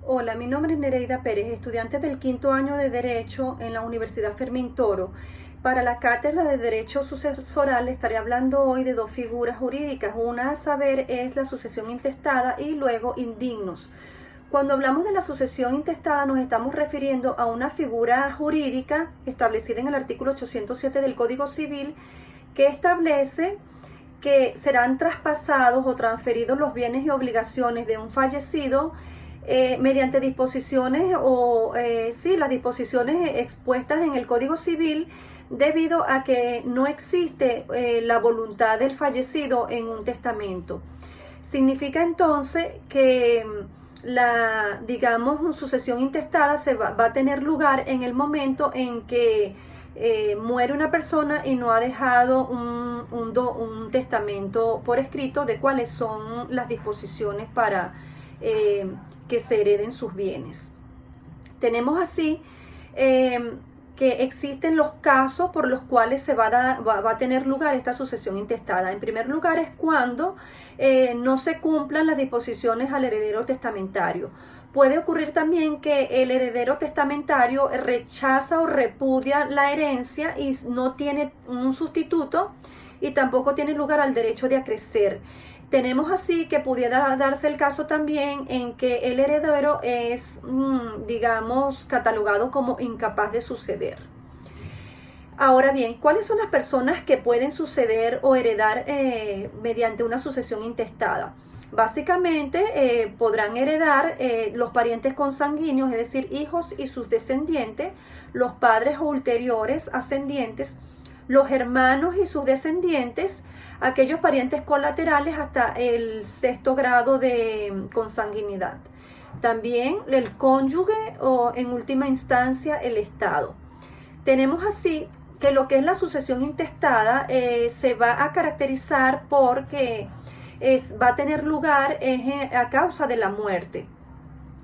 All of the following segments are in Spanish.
Hola, mi nombre es Nereida Pérez, estudiante del quinto año de Derecho en la Universidad Fermín Toro. Para la cátedra de Derecho Sucesoral estaré hablando hoy de dos figuras jurídicas. Una a saber es la sucesión intestada y luego indignos. Cuando hablamos de la sucesión intestada nos estamos refiriendo a una figura jurídica establecida en el artículo 807 del Código Civil que establece que serán traspasados o transferidos los bienes y obligaciones de un fallecido mediante disposiciones las disposiciones expuestas en el Código Civil, debido a que no existe la voluntad del fallecido en un testamento. Significa entonces que sucesión intestada va a tener lugar en el momento en que muere una persona y no ha dejado un testamento por escrito de cuáles son las disposiciones para que se hereden sus bienes. Tenemos así que existen los casos por los cuales va a tener lugar esta sucesión intestada. En primer lugar es cuando no se cumplan las disposiciones al heredero testamentario. Puede ocurrir también que el heredero testamentario rechaza o repudia la herencia y no tiene un sustituto y tampoco tiene lugar al derecho de acrecer. Tenemos así que pudiera darse el caso también en que el heredero es, catalogado como incapaz de suceder. Ahora bien, ¿cuáles son las personas que pueden suceder o heredar mediante una sucesión intestada? Básicamente podrán heredar los parientes consanguíneos, es decir, hijos y sus descendientes, los padres ulteriores ascendientes, los hermanos y sus descendientes, aquellos parientes colaterales hasta el 6º grado de consanguinidad. También el cónyuge o en última instancia el Estado. Tenemos así que lo que es la sucesión intestada se va a caracterizar porque va a tener lugar a causa de la muerte.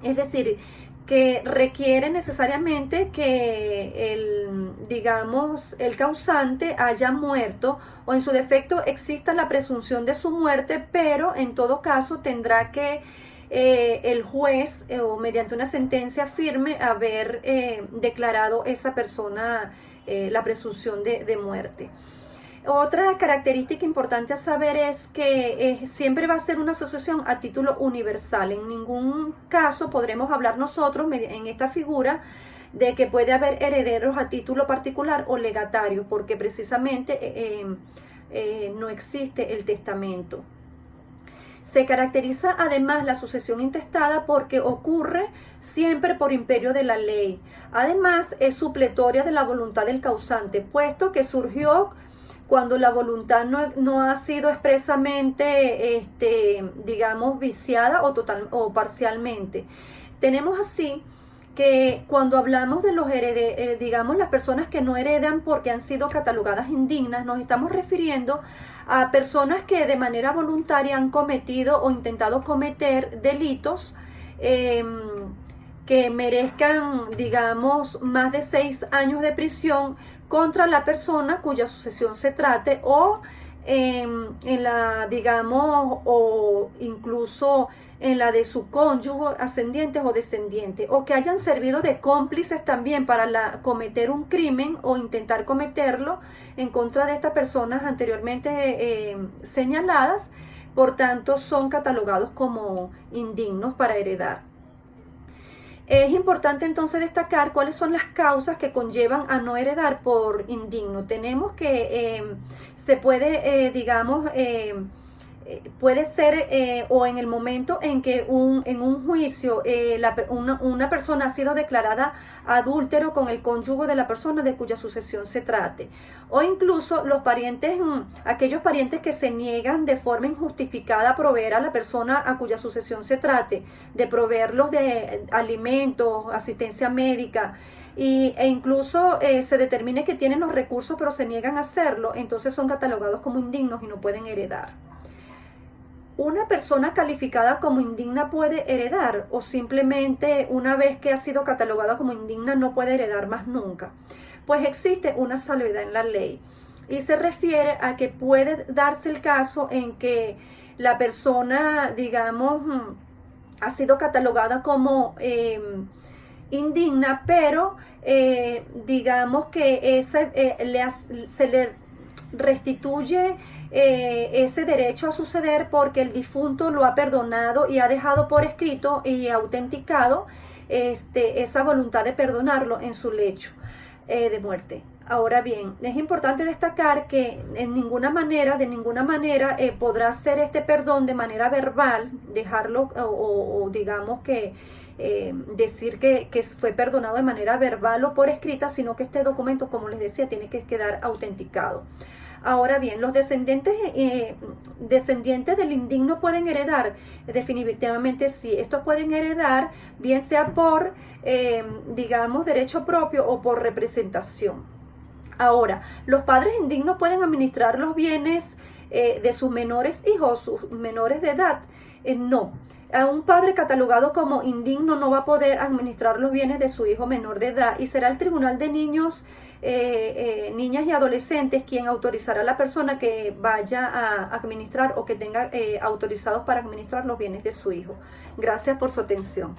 Es decir, que requiere necesariamente que el causante haya muerto o en su defecto exista la presunción de su muerte, pero en todo caso tendrá que el juez o mediante una sentencia firme haber declarado esa persona la presunción de muerte. Otra característica importante a saber es que siempre va a ser una asociación a título universal. En ningún caso podremos hablar nosotros en esta figura de que puede haber herederos a título particular o legatario, porque precisamente no existe el testamento. Se caracteriza además la sucesión intestada porque ocurre siempre por imperio de la ley. Además es supletoria de la voluntad del causante, puesto que surgió cuando la voluntad no ha sido expresamente, viciada o total o parcialmente. Tenemos así que cuando hablamos de los las personas que no heredan porque han sido catalogadas indignas, nos estamos refiriendo a personas que de manera voluntaria han cometido o intentado cometer delitos que merezcan, más de 6 años de prisión contra la persona cuya sucesión se trate o o incluso en la de su cónyuge, ascendientes o descendientes, o que hayan servido de cómplices también para cometer un crimen o intentar cometerlo en contra de estas personas anteriormente señaladas, por tanto son catalogados como indignos para heredar. Es importante entonces destacar cuáles son las causas que conllevan a no heredar por indigno. Tenemos que se puede, puede ser o en el momento en que en un juicio una persona ha sido declarada adúltero con el cónyuge de la persona de cuya sucesión se trate, o incluso los parientes, aquellos parientes que se niegan de forma injustificada a proveer a la persona a cuya sucesión se trate, de proveerlos de alimentos, asistencia médica, e incluso se determine que tienen los recursos pero se niegan a hacerlo, entonces son catalogados como indignos y no pueden heredar. ¿Una persona calificada como indigna puede heredar o simplemente una vez que ha sido catalogada como indigna no puede heredar más nunca? Pues existe una salvedad en la ley y se refiere a que puede darse el caso en que la persona, ha sido catalogada como indigna, pero digamos que se le restituye ese derecho a suceder porque el difunto lo ha perdonado y ha dejado por escrito y autenticado esa voluntad de perdonarlo en su lecho de muerte. Ahora bien, es importante destacar que de ninguna manera podrá hacer este perdón de manera verbal, dejarlo o digamos que decir que fue perdonado de manera verbal o por escrita, sino que este documento, como les decía, tiene que quedar autenticado. Ahora bien, los descendientes del indigno pueden heredar, definitivamente sí. Estos pueden heredar, bien sea por, digamos, derecho propio o por representación. Ahora, los padres indignos pueden administrar los bienes de sus menores hijos, sus menores de edad. No. A un padre catalogado como indigno no va a poder administrar los bienes de su hijo menor de edad y será el tribunal de niños, niñas y adolescentes quien autorizará a la persona que vaya a administrar o que tenga autorizados para administrar los bienes de su hijo. Gracias por su atención.